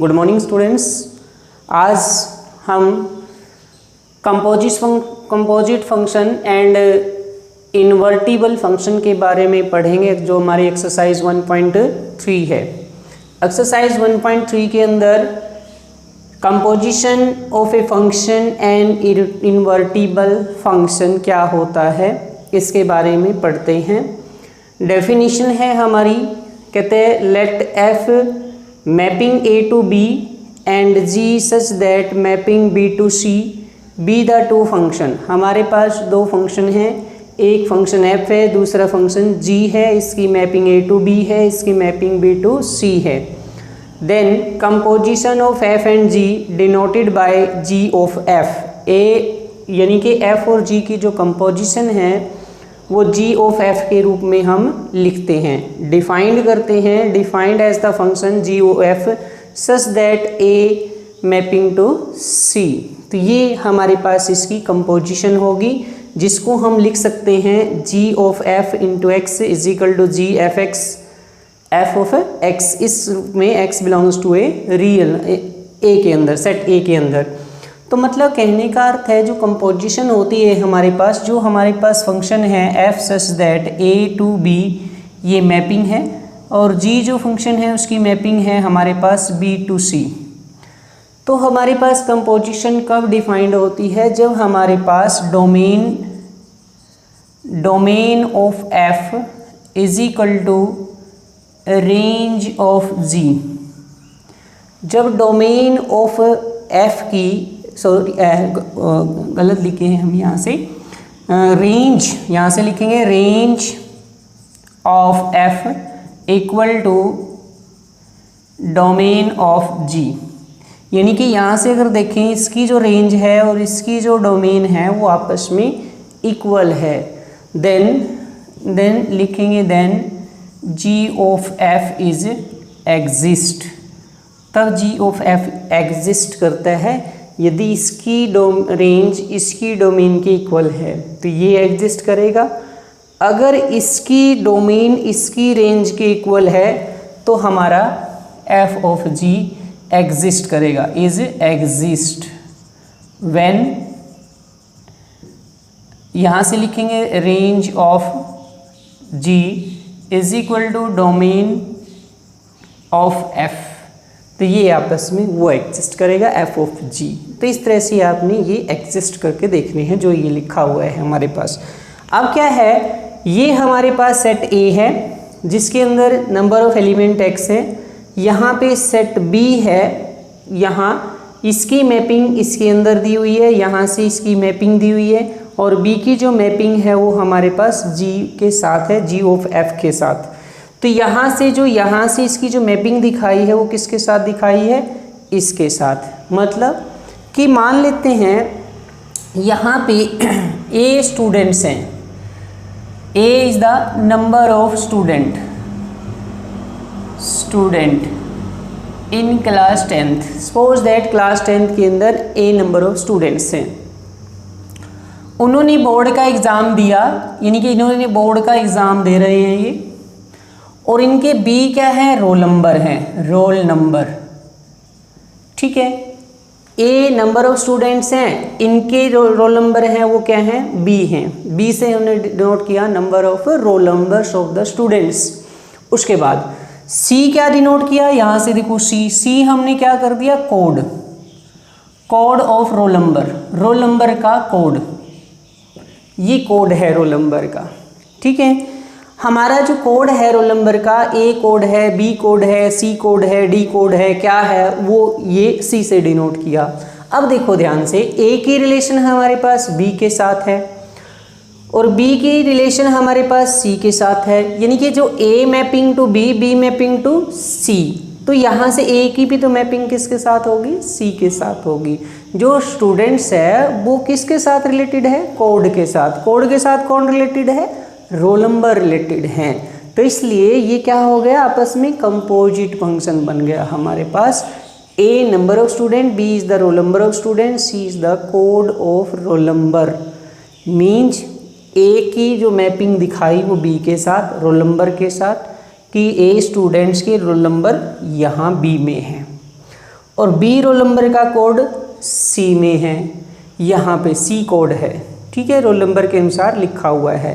Good morning students. आज हम composite function and invertible function के बारे में पढ़ेंगे, जो हमारी एक्सरसाइज 1.3 है। एक्सरसाइज 1.3 के अंदर composition of a function and invertible function क्या होता है इसके बारे में पढ़ते हैं। डेफिनेशन है हमारी, कहते हैं let F mapping A to B and G such that mapping B to C be the two function. हमारे पास दो फंक्शन हैं, एक फंक्शन एफ है, दूसरा फंक्शन जी है। इसकी मैपिंग ए टू बी है, इसकी मैपिंग बी टू सी है। Then composition of f and g denoted by g of f. A यानी कि एफ और जी की जो कंपोजिशन है वो जी ऑफ एफ के रूप में हम लिखते हैं, डिफाइंड करते हैं। Defined as the function g o f such that A mapping to C. तो ये हमारे पास इसकी कंपोजिशन होगी, जिसको हम लिख सकते हैं g of f into x is equal to g f x f of x. इसमें x belongs to A real A के अंदर, सेट ए के अंदर। तो मतलब कहने का अर्थ है जो कंपोजिशन होती है हमारे पास, जो हमारे पास फंक्शन है F such that A to B, ये मैपिंग है, और जी जो फंक्शन है उसकी मैपिंग है हमारे पास बी टू सी। तो हमारे पास कंपोजिशन कब डिफाइंड होती है? जब हमारे पास domain of F is equal to range of g. जब डोमेन ऑफ एफ की गलत लिखे हैं हम यहाँ से, रेंज यहाँ से लिखेंगे range of f equal to domain of g. यानी कि यहाँ से अगर देखें इसकी जो रेंज है और इसकी जो डोमेन है वो आपस में इक्वल है। देन लिखेंगे then G of F is exist. तब जी ऑफ एफ एग्जिस्ट करता है यदि इसकी रेंज इसकी डोमेन के इक्वल है, तो ये एग्जिस्ट करेगा। अगर इसकी डोमेन इसकी रेंज के इक्वल है तो हमारा एफ ऑफ जी एग्जिस्ट करेगा, इज एग्जिस्ट व्हेन, यहाँ से लिखेंगे range of ji is equal to domain of F. तो ये आपस में वो एग्जिस्ट करेगा एफ ऑफ जी। तो इस तरह से आपने ये एग्जिस्ट करके देखने हैं जो ये लिखा हुआ है हमारे पास। अब क्या है, ये हमारे पास सेट ए है जिसके अंदर नंबर ऑफ एलिमेंट एक्स है। यहाँ पे सेट बी है, यहाँ इसकी मैपिंग इसके अंदर दी हुई है, यहाँ से इसकी मैपिंग दी हुई है, और बी की जो मैपिंग है वो हमारे पास जी के साथ है, जी ऑफ एफ के साथ। तो यहाँ से इसकी जो मैपिंग दिखाई है वो किसके साथ दिखाई है? इसके साथ। मतलब कि मान लेते हैं यहाँ पे ए स्टूडेंट्स हैं, A is the number of student in class 10th। Suppose that class 10th के अंदर ए नंबर ऑफ स्टूडेंट्स हैं। उन्होंने बोर्ड का एग्ज़ाम दिया, यानी कि इन्होंने बोर्ड का एग्ज़ाम दे रहे हैं ये, और इनके बी क्या है? रोल नंबर है, रोल नंबर। ठीक है, ए नंबर ऑफ स्टूडेंट्स हैं, इनके रोल नंबर हैं वो क्या हैं? बी हैं। बी से हमने डिनोट किया number of roll numbers of the students. उसके बाद सी क्या डिनोट किया? यहाँ से देखो सी हमने क्या कर दिया? कोड ऑफ रोल नंबर का कोड। ये कोड है रोल नंबर का। ठीक है, हमारा जो कोड है रोल नंबर का, ए कोड है, बी कोड है, सी कोड है, डी कोड है, क्या है वो ये सी से डिनोट किया। अब देखो ध्यान से, ए की रिलेशन हमारे पास बी के साथ है और बी की रिलेशन हमारे पास सी के साथ है, यानी कि जो A mapping to B, B mapping to C. तो यहाँ से ए की भी तो मैपिंग किसके साथ होगी? सी के साथ होगी। जो स्टूडेंट्स है वो किसके साथ रिलेटेड है? कोड के साथ। कोड के साथ कौन रिलेटेड है? रोल नंबर रिलेटेड हैं। तो इसलिए ये क्या हो गया? आपस में कंपोजिट फंक्शन बन गया हमारे पास। A number of student, B is the roll number of student, C is the code of roll number. Means A की जो मैपिंग दिखाई वो बी के साथ, रोल नंबर के साथ, कि ए स्टूडेंट्स के रोल नंबर यहाँ बी में है। और बी रोल नंबर का कोड सी में है, यहाँ पे सी कोड है, ठीक है, रोल नंबर के अनुसार लिखा हुआ है।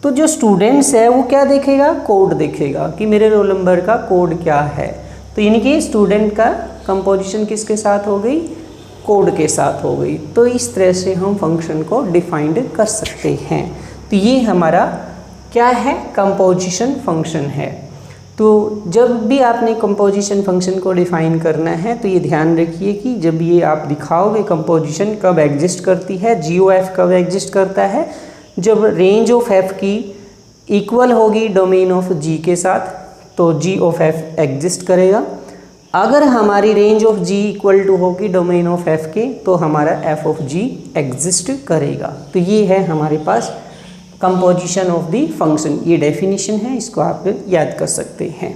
तो जो स्टूडेंट्स है वो क्या देखेगा, कोड देखेगा कि मेरे रोल नंबर का कोड क्या है। तो यानी कि स्टूडेंट का कंपोजिशन किसके साथ हो गई, कोड के साथ हो गई। तो इस तरह से हम फंक्शन को डिफाइंड कर सकते हैं। तो ये हमारा क्या है, कंपोजिशन फंक्शन है। तो जब भी आपने कंपोजिशन फंक्शन को डिफाइन करना है तो ये ध्यान रखिए कि जब ये आप दिखाओगे कंपोजिशन कब एग्जिस्ट करती है, GOF कब एग्जिस्ट करता है, जब रेंज ऑफ f की इक्वल होगी डोमेन ऑफ g के साथ तो g ऑफ f एग्जिस्ट करेगा। अगर हमारी range of g equal to होगी डोमेन ऑफ f के तो हमारा f ऑफ g एग्जिस्ट करेगा। तो ये है हमारे पास कंपोजिशन ऑफ द फंक्शन, ये डेफिनेशन है, इसको आप याद कर सकते हैं।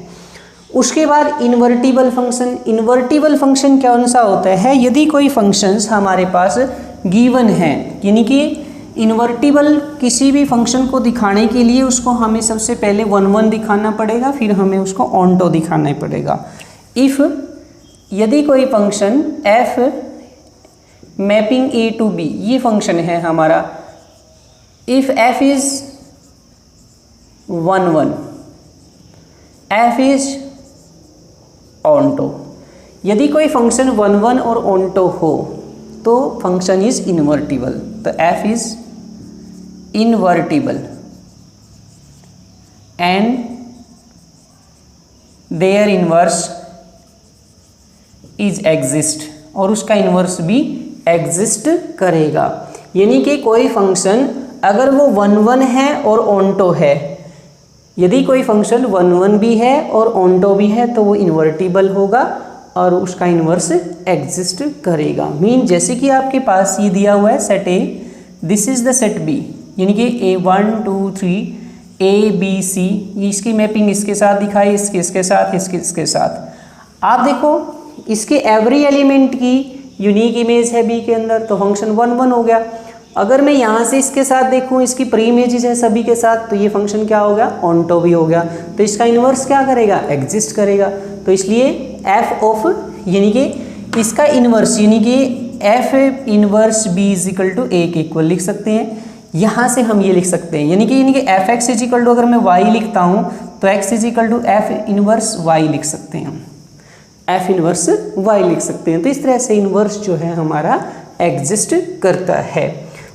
उसके बाद इन्वर्टिबल फंक्शन। इन्वर्टिबल फंक्शन कौन सा होता है, यदि कोई फंक्शंस हमारे पास गिवन है, यानी कि इन्वर्टिबल किसी भी फंक्शन को दिखाने के लिए उसको हमें सबसे पहले 1 1 दिखाना पड़ेगा, फिर हमें उसको ऑन टू दिखाना पड़ेगा। इफ़ यदि कोई function f mapping a to b, ये फंक्शन है हमारा, if f is 1 1, f is onto. यदि कोई फंक्शन 1 1 और ऑन टू हो तो फंक्शन इज इन्वर्टिबल। तो f is invertible and there inverse is exist, और उसका इन्वर्स भी एग्जिस्ट करेगा। यानी कि कोई फंक्शन अगर वो 1 1 है और ऑन टू है, यदि कोई फंक्शन 1 1 भी है और ऑन टू भी है तो वो इन्वर्टिबल होगा और उसका इन्वर्स एग्जिस्ट करेगा। मीन जैसे कि आपके पास ये दिया हुआ है set A, this is the set B, यानी कि ए 1 2 3 ABC, इसकी मैपिंग इसके साथ दिखाई, इसके साथ, इसके साथ। आप देखो इसके एवरी एलिमेंट की यूनिक इमेज है बी के अंदर, तो फंक्शन 1 1 हो गया। अगर मैं यहाँ से इसके साथ देखूँ, इसकी प्री इमेजेस है सभी के साथ, तो ये फंक्शन क्या हो गया, ऑन टू भी हो गया। तो इसका इन्वर्स क्या करेगा, एग्जिस्ट करेगा। तो इसलिए f ऑफ, यानी कि इसका इन्वर्स, यानी कि f inverse b is equal to a के इक्वल लिख सकते हैं। यहाँ से हम ये लिख सकते हैं, यानी कि F X is equal to, अगर मैं y लिखता हूँ तो x is equal to f inverse y लिख सकते हैं, हम f इन्वर्स y लिख सकते हैं। तो इस तरह से इन्वर्स जो है हमारा एग्जिस्ट करता है।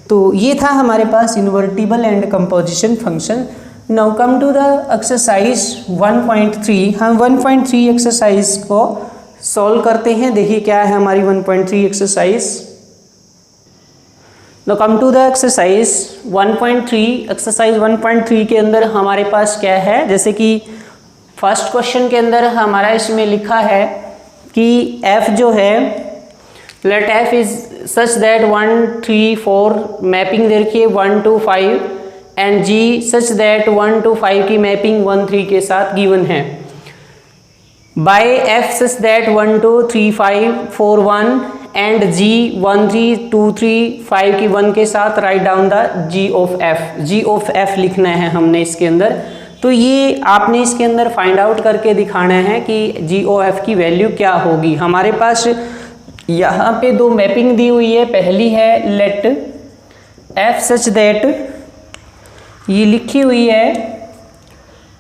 तो ये था हमारे पास invertible and composition function. Now come to the exercise 1.3। हम 1.3 एक्सरसाइज को सॉल्व करते हैं। देखिए क्या है हमारी 1.3 exercise. Now come to the exercise 1.3। Exercise 1.3 के अंदर हमारे पास क्या है, जैसे कि फर्स्ट क्वेश्चन के अंदर हमारा इसमें लिखा है कि f जो है, let f is such that 1 3 4 mapping दे रखी है 1 2 5 एंड g सच दैट 1 2 5 की मैपिंग 1 3 के साथ गिवन है। By f such that 1 2 3 5 4 1 and g 1 3 2 3 5 की 1 के साथ write down the g of f। g of f लिखना है हमने इसके अंदर। तो ये आपने इसके अंदर फाइंड आउट करके दिखाना है कि g ऑफ f की वैल्यू क्या होगी। हमारे पास यहाँ पे दो मैपिंग दी हुई है। पहली है लेट f सच दैट, ये लिखी हुई है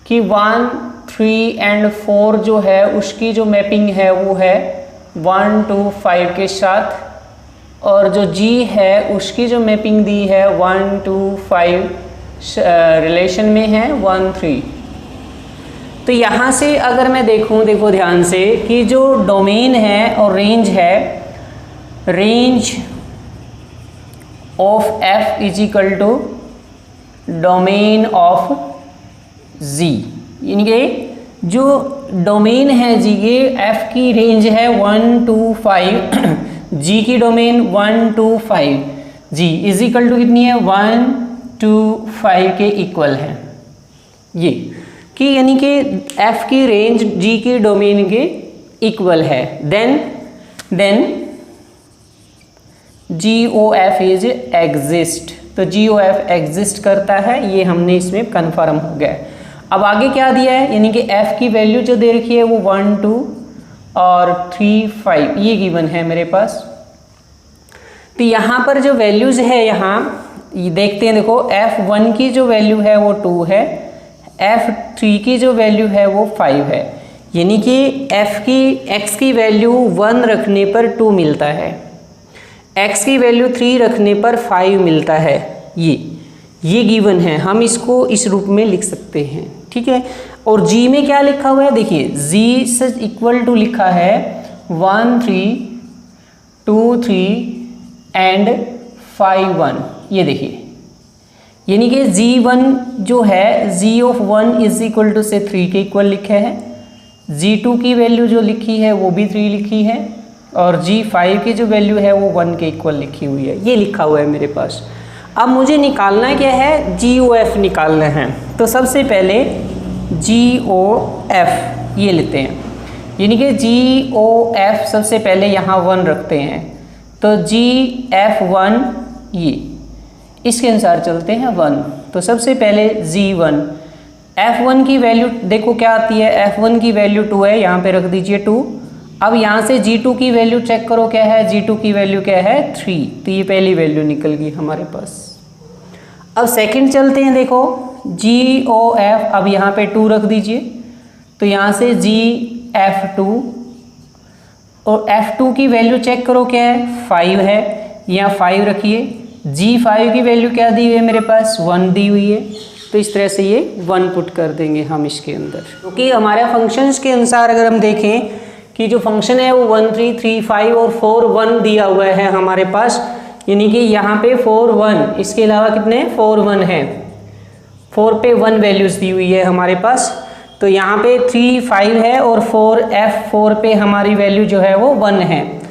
कि 1 3 एंड 4 जो है उसकी जो मैपिंग है वो है 1 2 5 के साथ, और जो g है उसकी जो मैपिंग दी है 1 2 5 रिलेशन में है 1 3। तो यहाँ से अगर मैं देखूँ, देखो ध्यान से कि जो डोमेन है और रेंज है, range of f is equal to domain of g, यानी कि जो डोमेन है g, ये f की रेंज है 1 2 5, g की domain 1 2 5, g is equal to कितनी है 1 2 5 के इक्वल है। ये कि यानी कि f की रेंज g की डोमेन के इक्वल है। Then GOF is exist. तो GOF एग्जिस्ट करता है, ये हमने इसमें कन्फर्म हो गया। अब आगे क्या दिया है, यानी कि f की वैल्यू जो दे रखी है वो 1 2 और 3 5 ये गिवन है मेरे पास। तो यहाँ पर जो वैल्यूज़ है यहाँ ये देखते हैं, देखो f1 की जो वैल्यू है वो 2 है, f3 की जो वैल्यू है वो 5 है, यानी कि x की वैल्यू 1 रखने पर 2 मिलता है, x की वैल्यू 3 रखने पर 5 मिलता है। ये गिवन है, हम इसको इस रूप में लिख सकते हैं, ठीक है। और g में क्या लिखा हुआ है, देखिए g से इक्वल टू लिखा है 1 3 2 3 एंड 5 1, ये देखिए, यानी कि g1 जो है g of 1 is equal to से 3 के इक्वल लिखा है, g2 की वैल्यू जो लिखी है वो भी 3 लिखी है, और g5 की जो वैल्यू है वो 1 के इक्वल लिखी हुई है, ये लिखा हुआ है मेरे पास। अब मुझे निकालना क्या है, GOF निकालना है। तो सबसे पहले GOF ये लेते हैं, यानी कि GOF सबसे पहले यहाँ 1 रखते हैं, तो GF1 ये इसके अनुसार चलते हैं 1। तो सबसे पहले G1, F1 की वैल्यू देखो क्या आती है, F1 की वैल्यू 2 है, यहाँ पे रख दीजिए 2। अब यहाँ से G2 की वैल्यू चेक करो क्या है, G2 की वैल्यू क्या है 3, तो ये पहली वैल्यू निकल गई हमारे पास। अब सेकंड चलते हैं, देखो GOF, अब यहाँ पे 2 रख दीजिए, तो यहाँ से GF2, और F2 की वैल्यू चेक करो क्या है 5 है, यहाँ 5 रखिए। G5 की वैल्यू क्या दी हुई है मेरे पास, 1 दी हुई है, तो इस तरह से ये 1 पुट कर देंगे हम इसके अंदर, क्योंकि हमारे फंक्शंस के अनुसार अगर हम देखें कि जो फंक्शन है वो 1 3 3 5 और 4 1 दिया हुआ है हमारे पास, यानी कि यहाँ पे 4 1, इसके अलावा कितने 4 1 है, 4 पे 1 वैल्यूज़ दी हुई है हमारे पास, तो यहाँ पे 3 5 है और 4 F4 पे हमारी वैल्यू जो है वो 1 है।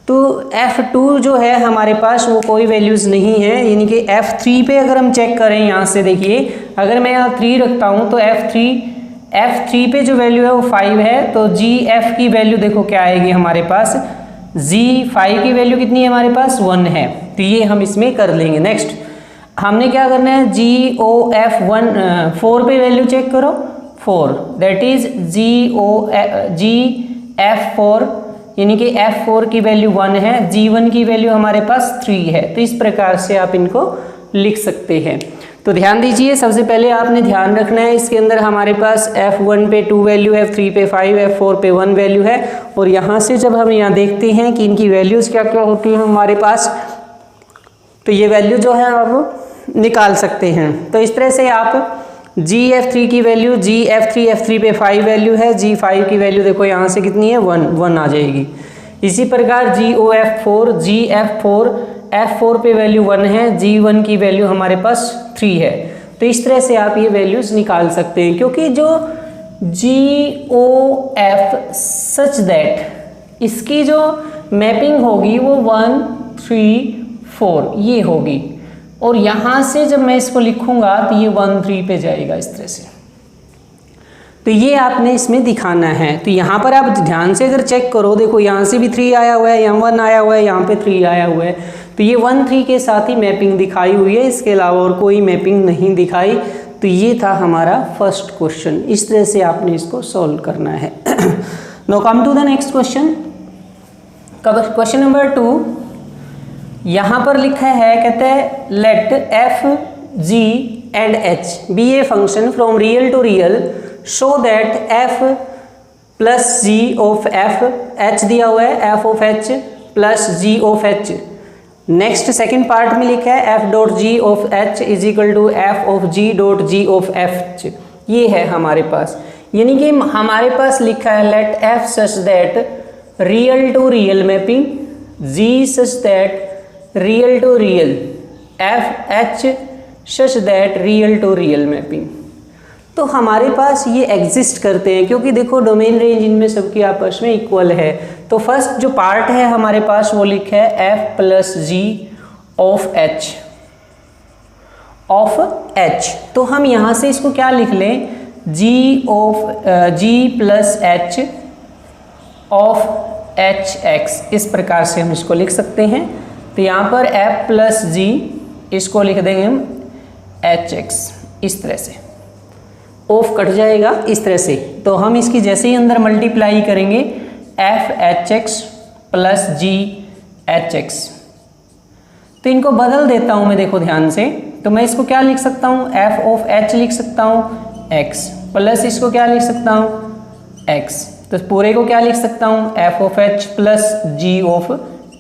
तो F2 जो है हमारे पास वो कोई वैल्यूज़ नहीं है, यानी कि F3 पे अगर हम चेक करें यहाँ से देखिए, अगर मैं यहाँ 3 रखता हूँ तो F3 पे जो वैल्यू है वो 5 है, तो GF की वैल्यू देखो क्या आएगी हमारे पास, G5 की वैल्यू कितनी है हमारे पास 1 है, तो ये हम इसमें कर लेंगे। नेक्स्ट हमने क्या करना है, GOF1 4 पे वैल्यू चेक करो 4, दैट इज GF4, यानी कि F4 की वैल्यू 1 है, G1 की वैल्यू हमारे पास 3 है, तो इस प्रकार से आप इनको लिख सकते हैं। तो ध्यान दीजिए, सबसे पहले आपने ध्यान रखना है इसके अंदर हमारे पास F1 पे 2 वैल्यू है, F3 पे 5, F4 पे 1 वैल्यू है, और यहाँ से जब हम यहाँ देखते हैं कि इनकी वैल्यूज़ क्या क्या होती हैं हमारे पास, तो ये वैल्यू जो है आप निकाल सकते हैं। तो इस तरह से आप GF3 की वैल्यू, F3 पे 5 वैल्यू है, G5 की वैल्यू देखो यहाँ से कितनी है 1 आ जाएगी। इसी प्रकार GF4 F4 पे वैल्यू 1 है, G1 की वैल्यू हमारे पास 3 है, तो इस तरह से आप ये वैल्यूज़ निकाल सकते हैं, क्योंकि जो GOF सच दैट इसकी जो मैपिंग होगी वो 1 3 4 ये होगी, और यहाँ से जब मैं इसको लिखूंगा तो ये 1 3 पे जाएगा इस तरह से, तो ये आपने इसमें दिखाना है। तो यहाँ पर आप ध्यान से अगर चेक करो, देखो यहाँ से भी 3 आया हुआ है, यहाँ 1 आया हुआ है, यहाँ पे 3 आया हुआ है, तो ये 1 3 के साथ ही मैपिंग दिखाई हुई है, इसके अलावा और कोई मैपिंग नहीं दिखाई। तो ये था हमारा फर्स्ट क्वेश्चन, इस तरह से आपने इसको सॉल्व करना है। Now come to the next question, question number 2। यहाँ पर लिखा है, कहते हैं let F G and H be a function from real to real show that F plus G of F, H दिया हुआ है, F of H plus G of H। Next second part में लिखा है F dot G of H is equal to F of G dot G of H। ये है हमारे पास, यानी कि हमारे पास लिखा है let F such that real to real mapping, G such that real to real, F H such that real to real mapping. तो हमारे पास ये एग्जिस्ट करते हैं, क्योंकि देखो डोमेन रेंज इनमें सबकी आपस में इक्वल है। तो फर्स्ट जो पार्ट है हमारे पास वो लिखा है F plus G of H, तो हम यहाँ से इसको क्या लिख लें, G plus H of HX, इस प्रकार से हम इसको लिख सकते हैं। तो यहाँ पर F प्लस G इसको लिख देंगे हम HX, इस तरह से ऑफ कट जाएगा इस तरह से। तो हम इसकी जैसे ही अंदर मल्टीप्लाई करेंगे एफ एच एक्स प्लस जी एच एक्स। तो इनको बदल देता हूँ मैं, देखो ध्यान से। तो मैं इसको क्या लिख सकता हूँ, एफ ऑफ एच लिख सकता हूँ एक्स, प्लस इसको क्या लिख सकता हूँ एक्स। तो पूरे को क्या लिख सकता हूँ, F of H plus G of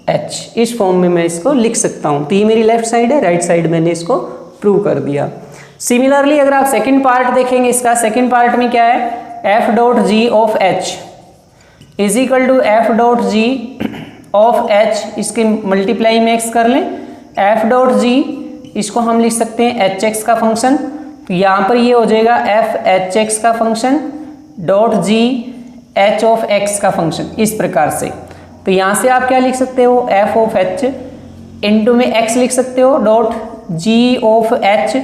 H. इस फॉर्म में मैं इसको लिख सकता हूँ। तो ये मेरी लेफ्ट साइड है, राइट साइड मैंने इसको प्रूव कर दिया। सिमिलरली अगर आप सेकंड पार्ट देखेंगे इसका, सेकंड पार्ट में क्या है, F dot G of H is equal to F dot G of H, इसके मल्टीप्लाई में एक्स कर लें, एफ डॉट जी इसको हम लिख सकते हैं एच एक्स का फंक्शन। तो यहाँ पर ये हो जाएगा एफ एच एक्स का function dot G H of x का फंक्शन, इस प्रकार से। तो यहाँ से आप क्या लिख सकते हो, एफ ऑफ एच इंटू में एक्स लिख सकते हो, dot G of H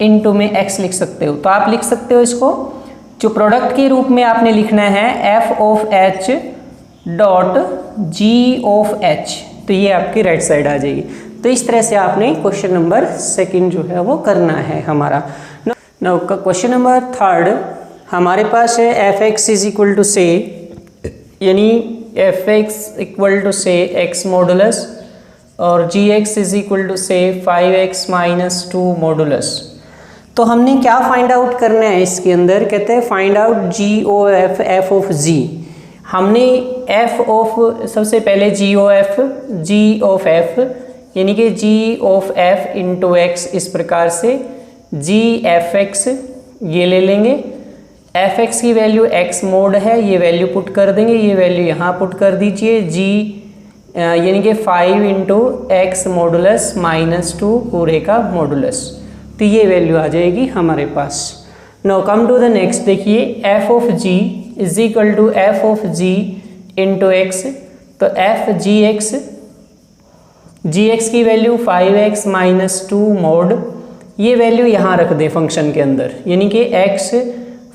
into में एक्स लिख सकते हो। तो आप लिख सकते हो इसको जो प्रोडक्ट के रूप में आपने लिखना है, F of H dot G of H. तो ये आपकी राइट साइड आ जाएगी। तो इस तरह से आपने क्वेश्चन नंबर सेकंड जो है वो करना है हमारा। नाउ क्वेश्चन नंबर थर्ड हमारे पास है F X is equal to से, यानी एफ एक्स इक्वल टू से एक्स मॉडुलस और G X is equal to से 5x माइनस 2 मॉडुलस। तो हमने क्या फाइंड आउट करना है इसके अंदर, कहते हैं find out g o f f of g. हमने एफ ऑफ सबसे पहले जी ऑफ एफ यानी कि जी ऑफ एफ इंटू एक्स, इस प्रकार से जी एफ एक्स ये ले लेंगे। एफ एक्स की वैल्यू एक्स मोड है, ये वैल्यू पुट कर देंगे, ये वैल्यू यहाँ पुट कर दीजिए, जी यानी कि 5 इंटू एक्स मॉडुलस माइनस 2 पूरे का मॉडुलस। तो ये वैल्यू आ जाएगी हमारे पास। Now come to the next, देखिए f of ji is equal to f of ji into x. तो एफ जी एक्स की वैल्यू 5x माइनस 2 मोड, ये वैल्यू यहाँ रख दे फंक्शन के अंदर, यानी कि x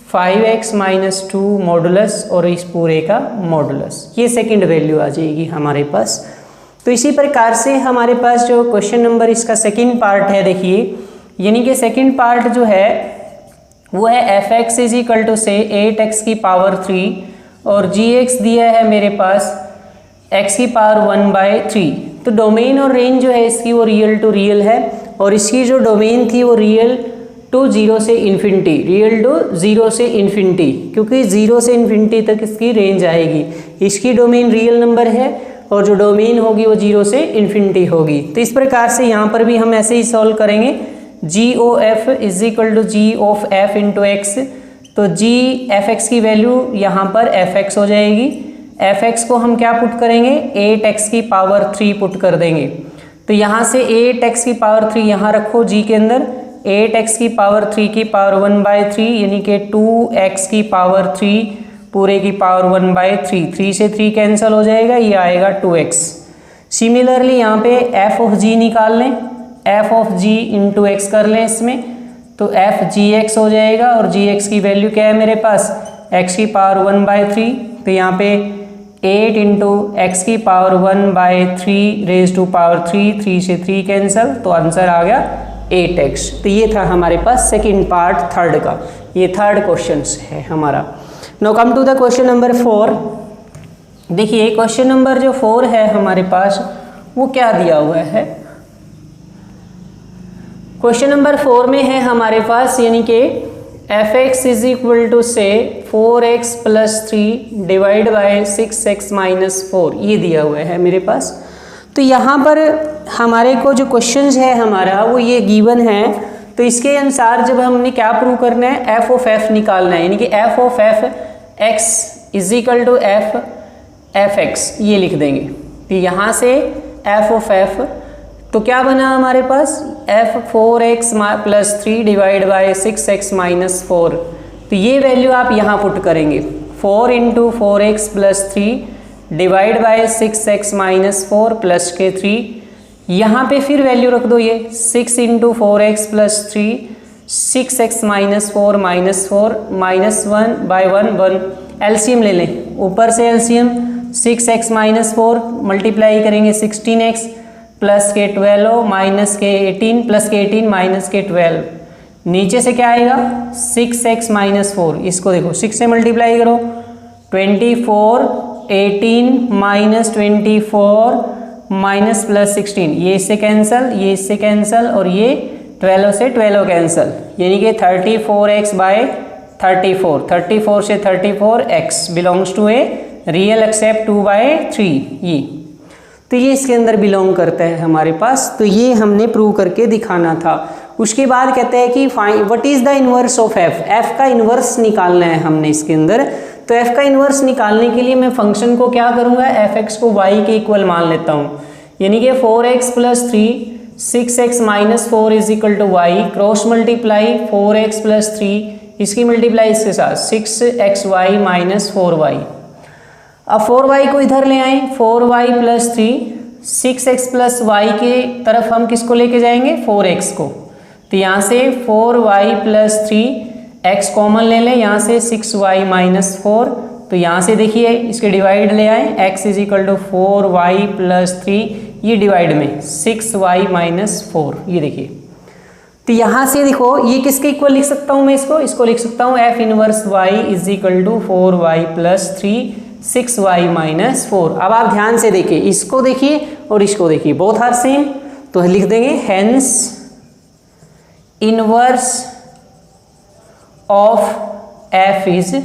5x माइनस 2 मॉडुलस और इस पूरे का मॉडुलस, ये सेकंड वैल्यू आ जाएगी हमारे पास। तो इसी प्रकार से हमारे पास जो क्वेश्चन नंबर इसका सेकंड पार्ट है, देखिए यानी कि सेकंड पार्ट जो है वो है F X is equal to से 8x की पावर 3 और जी एक्स दिया है मेरे पास x की पावर 1/3। तो डोमेन और रेंज जो है इसकी वो रियल टू रियल है, और इसकी जो डोमेन थी वो रियल टू 0 से इन्फिनिटी, रियल टू 0 से इन्फिनिटी, क्योंकि 0 से इन्फिनिटी तक इसकी रेंज आएगी। इसकी डोमेन रियल नंबर है और जो डोमेन होगी वो 0 से इन्फिनिटी होगी। तो इस प्रकार से यहाँ पर भी हम ऐसे ही सॉल्व करेंगे, g o f is equal to g of f into x. तो जी एफ एक्स की वैल्यू यहाँ पर एफ एक्स हो जाएगी, एफ एक्स को हम क्या पुट करेंगे, 8x की पावर 3 पुट कर देंगे। तो यहाँ से 8x की पावर 3 यहाँ रखो जी के अंदर, 8x की पावर 3 की पावर 1/3 यानी कि 2x की पावर 3 पूरे की पावर 1/3, 3 से 3 कैंसिल हो जाएगा, ये आएगा 2x। सिमिलरली यहाँ पे एफ ऑफ जी निकाल लें, F of ji into X कर लें इसमें, तो एफ जी एक्स हो जाएगा और जी एक्स की वैल्यू क्या है मेरे पास, x की पावर 1/3। तो यहाँ पे 8 इंटू एक्स की पावर 1/3 रेज टू पावर 3, 3 से 3 कैंसिल, तो आंसर आ गया 8x। तो ये था हमारे पास सेकंड पार्ट थर्ड का, ये थर्ड क्वेश्चन है हमारा। Now come to the question number 4। देखिए क्वेश्चन नंबर जो 4 है हमारे पास वो क्या दिया हुआ है, क्वेश्चन नंबर 4 में है हमारे पास, यानी कि F X is equal to से 4x plus 3 divide by 6x minus 4, ये दिया हुआ है मेरे पास। तो यहाँ पर हमारे को जो क्वेश्चन है हमारा वो ये गिवन है। तो इसके अनुसार जब हमने क्या प्रूव करना है, एफ ऑफ एफ निकालना है, यानी कि F of F X is equal to F X, ये लिख देंगे। तो यहाँ से एफ ऑफ एफ तो क्या बना हमारे पास, f 4x plus 3 divide by 6x minus 4। तो ये वैल्यू आप यहाँ पुट करेंगे, 4 into 4x plus 3 divide by 6x minus 4 plus के 3, यहाँ पे फिर वैल्यू रख दो, ये 6 into 4x plus 3 6x minus 4 minus 4 minus 1/1 LCM ले लें, ऊपर से एलसीएम 6x माइनस 4 मल्टीप्लाई करेंगे 16x प्लस के 12 माइनस के 18 प्लस के 18 माइनस के 12, नीचे से क्या आएगा 6x माइनस 4, इसको देखो 6 से मल्टीप्लाई करो 24 18 माइनस 24 माइनस प्लस 16, ये इससे कैंसिल, ये इससे कैंसिल और ये 12 से 12 कैंसिल, यानी कि 34x बाय 34 से 34 x belongs to A real except 2/3 ये, तो ये इसके अंदर बिलोंग करता है हमारे पास। तो ये हमने प्रूव करके दिखाना था। उसके बाद कहते हैं कि find what is the inverse of f, f का इनवर्स निकालना है हमने इसके अंदर। तो f का इनवर्स निकालने के लिए मैं फंक्शन को क्या करूंगा, fx को y के इक्वल मान लेता हूँ, यानी कि 4x + 3 6x - 4 is equal to y, cross multiply 4x + 3 इसकी मल्टीप्लाई इसके साथ 6xy - 4y। अब 4y को इधर ले आए, 4y + 3 6x + y के तरफ हम किसको लेके जाएंगे, 4x को। तो यहाँ से 4y + 3 x कॉमन ले लें, यहाँ से 6y - 4, तो यहाँ से देखिए इसके डिवाइड ले आए, x is equal to 4y + 3, ये डिवाइड में 6y - 4, ये देखिए। तो यहाँ से देखो ये किसके इक्वल लिख सकता हूँ मैं, इसको लिख सकता हूँ f inverse y is equal to 4y + 3 6y - 4। अब आप ध्यान से देखिए, इसको देखिए और इसको देखिए, बोथ आर सेम, तो लिख देंगे hence inverse of f is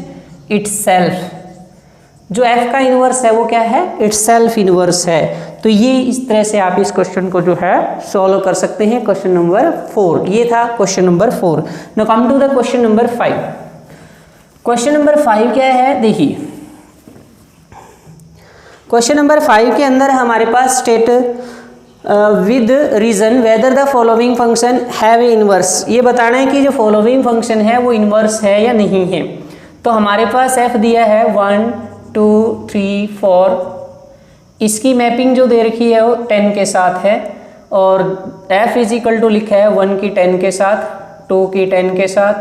itself. जो f का इनवर्स है वो क्या है, इटसेल्फ इनवर्स है। तो ये इस तरह से आप इस क्वेश्चन को जो है सॉल्व कर सकते हैं। क्वेश्चन नंबर 4 ये था, question number 4। Now come to the question number 5। Question number 5 क्या है, देखिए क्वेश्चन नंबर 5 के अंदर हमारे पास state with reason whether the following function have a inverse, ये बताना है कि जो फॉलोइंग फंक्शन है वो इनवर्स है या नहीं है। तो हमारे पास f दिया है 1 2 3 4, इसकी मैपिंग जो दे रखी है वो 10 के साथ है, और f इज इक्वल टू लिखा है 1 की 10 के साथ, 2 की 10 के साथ,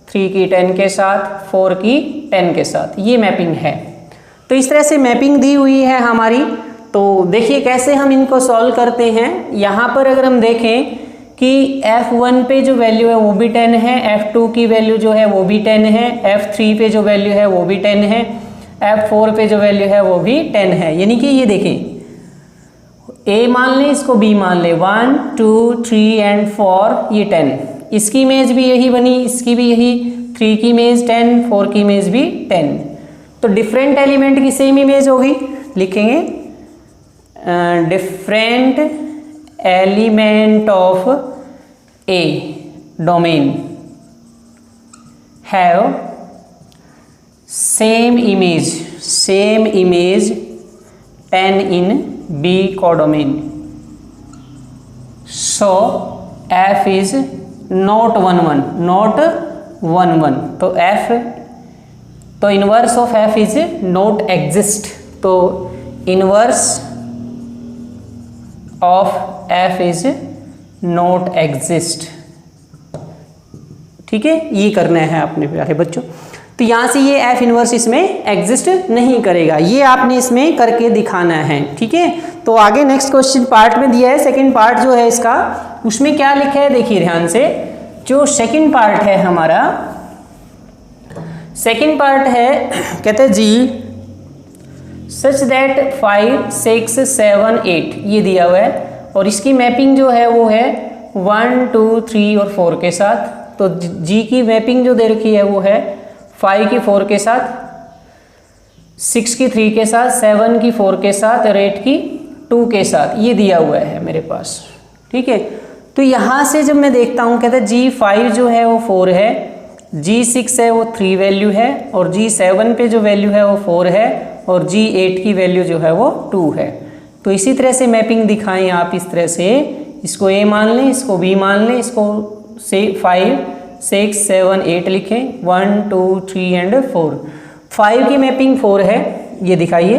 3 की 10 के साथ, 4 की 10 के साथ, ये मैपिंग है। तो इस तरह से मैपिंग दी हुई है हमारी। तो देखिए कैसे हम इनको सॉल्व करते हैं। यहाँ पर अगर हम देखें कि f1 पे जो वैल्यू है वो भी 10 है, f2 की वैल्यू जो है वो भी 10 है, f3 पे जो वैल्यू है वो भी 10 है, f4 पे जो वैल्यू है वो भी 10 है। यानी कि ये देखें a मान लें, इसको b मान लें, 1 2 3 एंड 4 ये 10, इसकी इमेज भी यही बनी, इसकी भी यही, 3 की इमेज 10, 4 की इमेज भी 10। तो डिफरेंट एलिमेंट की सेम इमेज होगी, लिखेंगे different element of A domain have same image 10 in B codomain, so f is not 1 1। तो f, तो inverse of f is not exist, तो inverse of f is not exist. ठीक है, ये करना है अपने प्यारे बच्चों। तो यहां से ये f इनवर्स इसमें एग्जिस्ट नहीं करेगा, ये आपने इसमें करके दिखाना है। ठीक है, तो आगे नेक्स्ट क्वेश्चन पार्ट में दिया है, सेकंड पार्ट जो है इसका, उसमें क्या लिखा है देखिए ध्यान से। जो सेकंड पार्ट है हमारा, सेकंड पार्ट है, कहते हैं जी सच दैट 5 6 7 8 ये दिया हुआ है, और इसकी मैपिंग जो है वो है 1 2 3 और 4 के साथ। तो जी की मैपिंग जो दे रखी है वो है 5 की 4 के साथ, 6 की 3 के साथ, 7 की 4 के साथ और 8 की 2 के साथ, ये दिया हुआ है मेरे पास। ठीक है, तो यहाँ से जब मैं देखता हूँ, कहते हैं G5 जो है वो 4 है, G6 है वो 3 वैल्यू है, और G7 पे जो वैल्यू है वो 4 है, और G8 की वैल्यू जो है वो 2 है। तो इसी तरह से मैपिंग दिखाएं आप, इस तरह से इसको A मान लें, इसको B मान लें, इसको 5 6 7 8 लिखें, 1 2 3 एंड 4। 5 की मैपिंग 4 है, ये दिखाइए।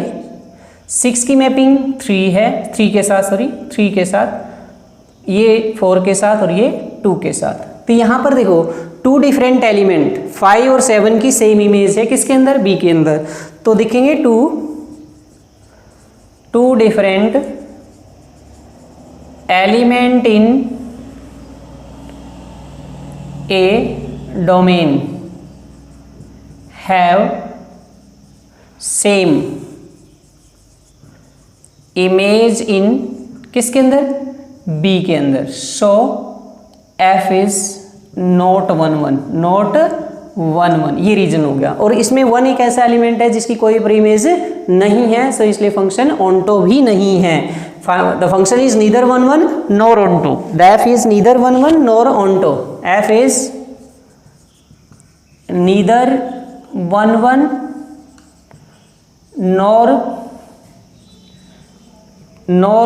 6 की मैपिंग 3 है, 3 के साथ, सॉरी 3 के साथ, ये 4 के साथ और ये 2 के साथ। तो यहाँ पर देखो 2 डिफरेंट एलिमेंट 5 और 7 की सेम इमेज है, किसके अंदर, बी के अंदर। तो दिखेंगे 2 different element in A domain have same image in किसके अंदर, बी के अंदर। सो एफ इज नॉट 1 1, नॉट 1 1, ये रीजन हो गया। और इसमें 1 एक ऐसा एलिमेंट है जिसकी कोई प्रीमेज नहीं है, सो इसलिए फंक्शन ऑनटो भी नहीं है। The function is neither 1 1 nor onto, the f is neither 1 1 nor onto, f is neither 1 1 nor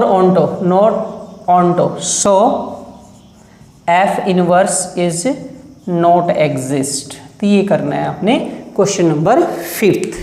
onto, not onto. So f inverse is not exist. तो ये करना है आपने क्वेश्चन नंबर 5।